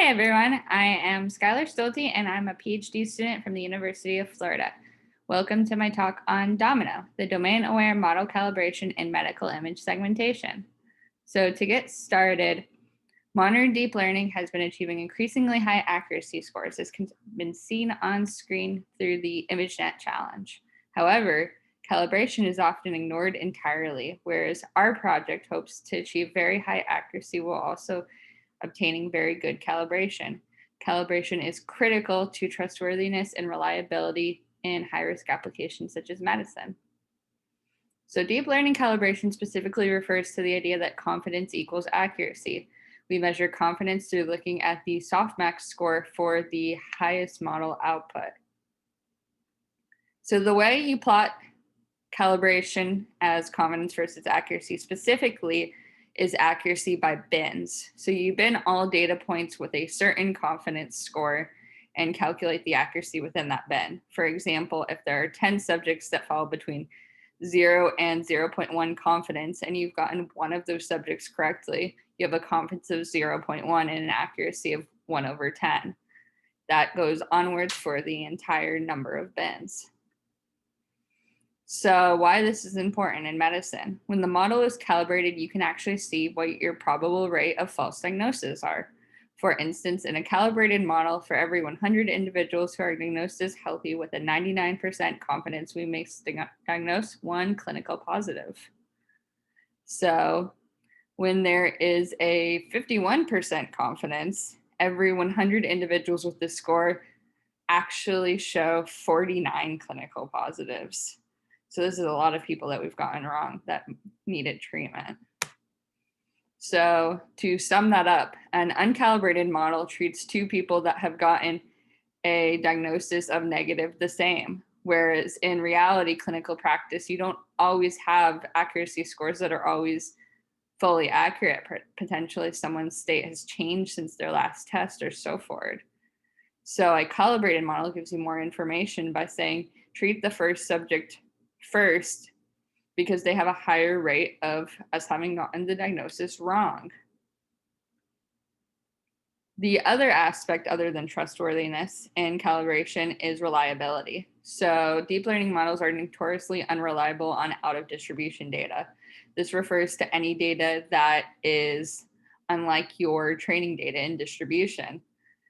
Hi, everyone. I am Skylar Stolte, and I'm a PhD student from the University of Florida. Welcome to my talk on DOMINO, the domain-aware model calibration in medical image segmentation. So to get started, modern deep learning has been achieving increasingly high accuracy scores, as can been seen on screen through the ImageNet challenge. However, calibration is often ignored entirely, whereas our project hopes to achieve very high accuracy while also obtaining very good calibration. Calibration is critical to trustworthiness and reliability in high-risk applications such as medicine. So deep learning calibration specifically refers to the idea that confidence equals accuracy. We measure confidence through looking at the softmax score for the highest model output. So the way you plot calibration as confidence versus accuracy specifically is accuracy by bins. So you bin all data points with a certain confidence score and calculate the accuracy within that bin. For example, if there are 10 subjects that fall between 0 and 0.1 confidence, and you've gotten one of those subjects correctly, you have a confidence of 0.1 and an accuracy of 1/10. That goes onwards for the entire number of bins. So why this is important in medicine. When the model is calibrated, you can actually see what your probable rate of false diagnoses are. For instance, in a calibrated model, for every 100 individuals who are diagnosed as healthy with a 99% confidence, we may diagnose one clinical positive. So when there is a 51% confidence, every 100 individuals with this score actually show 49 clinical positives. So this is a lot of people that we've gotten wrong that needed treatment. So to sum that up, an uncalibrated model treats two people that have gotten a diagnosis of negative the same, whereas in reality, clinical practice, you don't always have accuracy scores that are always fully accurate. Potentially someone's state has changed since their last test or so forth. So a calibrated model gives you more information by saying, treat the first subject first because they have a higher rate of us having gotten the diagnosis wrong. The other aspect other than trustworthiness in calibration is reliability. So deep learning models are notoriously unreliable on out of distribution data. This refers to any data that is unlike your training data in distribution.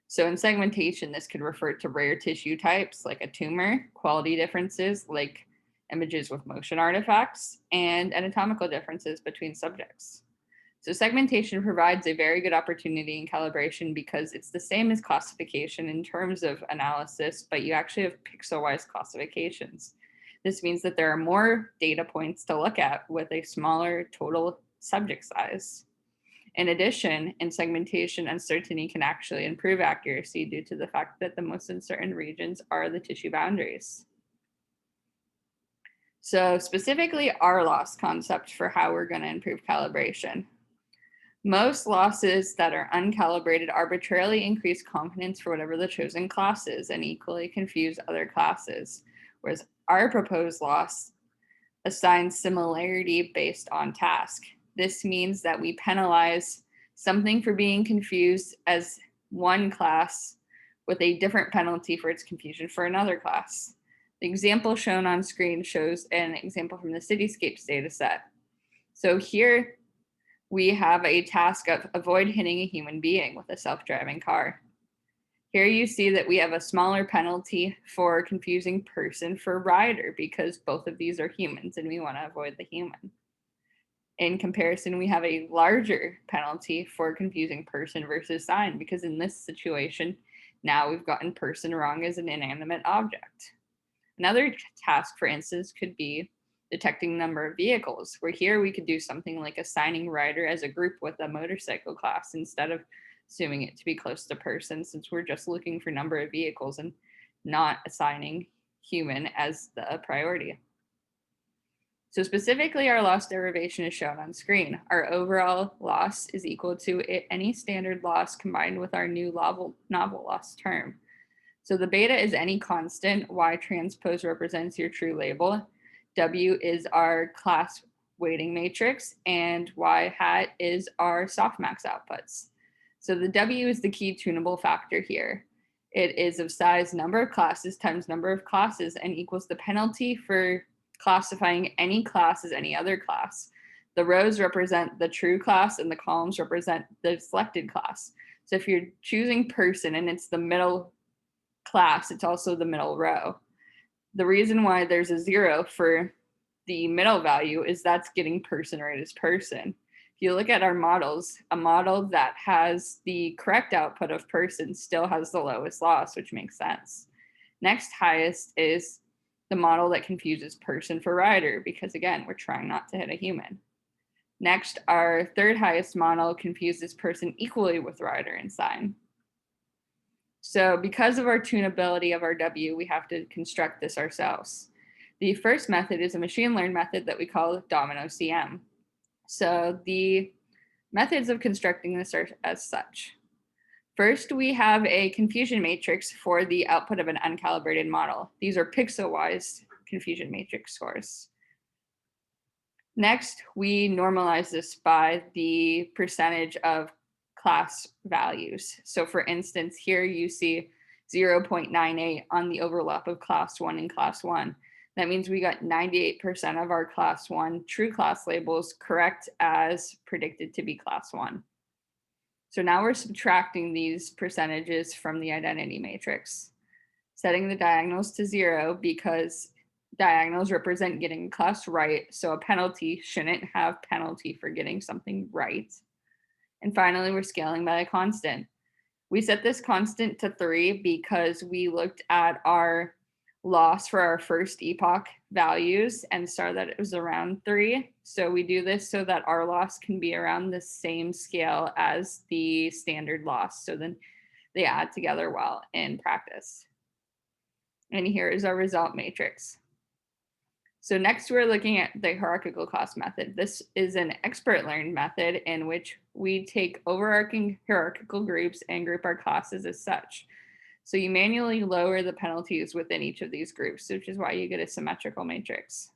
So in segmentation, this could refer to rare tissue types like a tumor, quality differences like images with motion artifacts, and anatomical differences between subjects. So segmentation provides a very good opportunity in calibration because it's the same as classification in terms of analysis, but you actually have pixel-wise classifications. This means that there are more data points to look at with a smaller total subject size. In addition, in segmentation, uncertainty can actually improve accuracy due to the fact that the most uncertain regions are the tissue boundaries. So specifically our loss concept for how we're going to improve calibration. Most losses that are uncalibrated arbitrarily increase confidence for whatever the chosen class is and equally confuse other classes, whereas our proposed loss assigns similarity based on task. This means that we penalize something for being confused as one class with a different penalty for its confusion for another class. The example shown on screen shows an example from the Cityscapes dataset. So here we have a task of avoid hitting a human being with a self-driving car. Here you see that we have a smaller penalty for confusing person for rider because both of these are humans and we want to avoid the human. In comparison, we have a larger penalty for confusing person versus sign because in this situation, now we've gotten person wrong as an inanimate object. Another task, for instance, could be detecting the number of vehicles, where here we could do something like assigning rider as a group with a motorcycle class instead of assuming it to be close to person, since we're just looking for number of vehicles and not assigning human as the priority. So specifically, our loss derivation is shown on screen. Our overall loss is equal to any standard loss combined with our new novel loss term. So the beta is any constant, Y transpose represents your true label, W is our class weighting matrix, and Y hat is our softmax outputs. So the W is the key tunable factor here. It is of size number of classes times number of classes and equals the penalty for classifying any class as any other class. The rows represent the true class and the columns represent the selected class. So if you're choosing person and it's the middle class, it's also the middle row. The reason why there's a 0 for the middle value is that's getting person right as person. If you look at our models, a model that has the correct output of person still has the lowest loss, which makes sense. Next highest is the model that confuses person for rider, because again, we're trying not to hit a human. Next, our third highest model confuses person equally with rider and sign. So because of our tunability of our W, we have to construct this ourselves. The first method is a machine learned method that we call DOMINO CM. So the methods of constructing this are as such. First, we have a confusion matrix for the output of an uncalibrated model. These are pixel-wise confusion matrix scores. Next, we normalize this by the percentage of class values. So for instance, here you see 0.98 on the overlap of class 1 and class 1. That means we got 98% of our class 1 true class labels correct as predicted to be class 1. So now we're subtracting these percentages from the identity matrix, setting the diagonals to 0 because diagonals represent getting class right, so a penalty shouldn't have penalty for getting something right. And finally, we're scaling by a constant. We set this constant to 3 because we looked at our loss for our first epoch values and saw that it was around 3. So we do this so that our loss can be around the same scale as the standard loss. So then they add together well in practice. And here is our result matrix. So next we're looking at the hierarchical class method. This is an expert learned method in which we take overarching hierarchical groups and group our classes as such. So you manually lower the penalties within each of these groups, which is why you get a symmetrical matrix.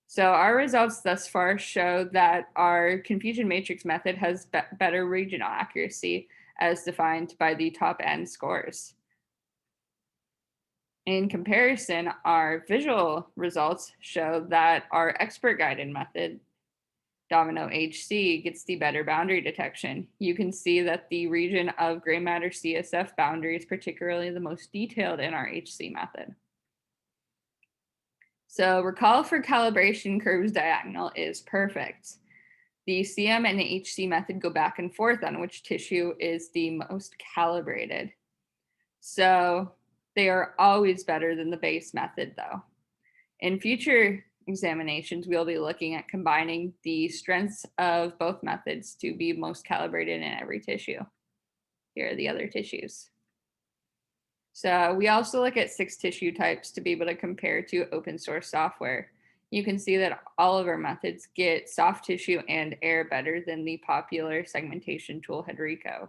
So our results thus far show that our confusion matrix method has better regional accuracy as defined by the top n scores. In comparison, our visual results show that our expert guided method, DOMINO HC, gets the better boundary detection. You can see that the region of gray matter CSF boundary is particularly the most detailed in our HC method. So recall for calibration, curves diagonal is perfect. The CM and the HC method go back and forth on which tissue is the most calibrated. So they are always better than the base method though. In future examinations, we'll be looking at combining the strengths of both methods to be most calibrated in every tissue. Here are the other tissues. So we also look at 6 tissue types to be able to compare to open source software. You can see that all of our methods get soft tissue and air better than the popular segmentation tool Hedrico.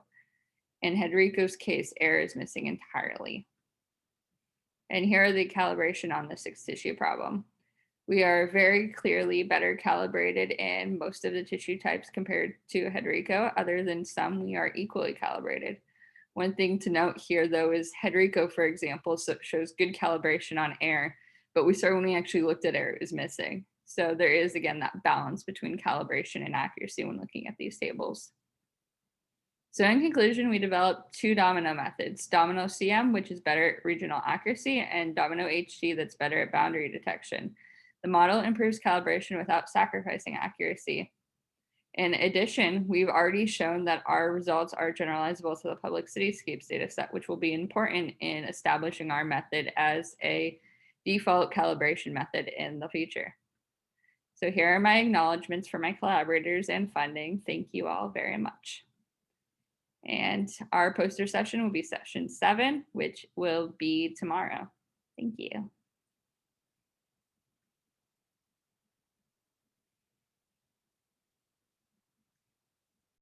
In Hedrico's case, air is missing entirely. And here are the calibration on the 6 tissue problem. We are very clearly better calibrated in most of the tissue types compared to Hedrico. Other than some, we are equally calibrated. One thing to note here, though, is Hedrico, for example, shows good calibration on air, but we saw when we actually looked at air, it was missing. So there is, again, that balance between calibration and accuracy when looking at these tables. So in conclusion, we developed 2 domino methods, DOMINO CM, which is better at regional accuracy, and DOMINO HC that's better at boundary detection. The model improves calibration without sacrificing accuracy. In addition, we've already shown that our results are generalizable to the public cityscapes dataset, which will be important in establishing our method as a default calibration method in the future. So here are my acknowledgements for my collaborators and funding. Thank you all very much. And our poster session will be session 7, which will be tomorrow. Thank you.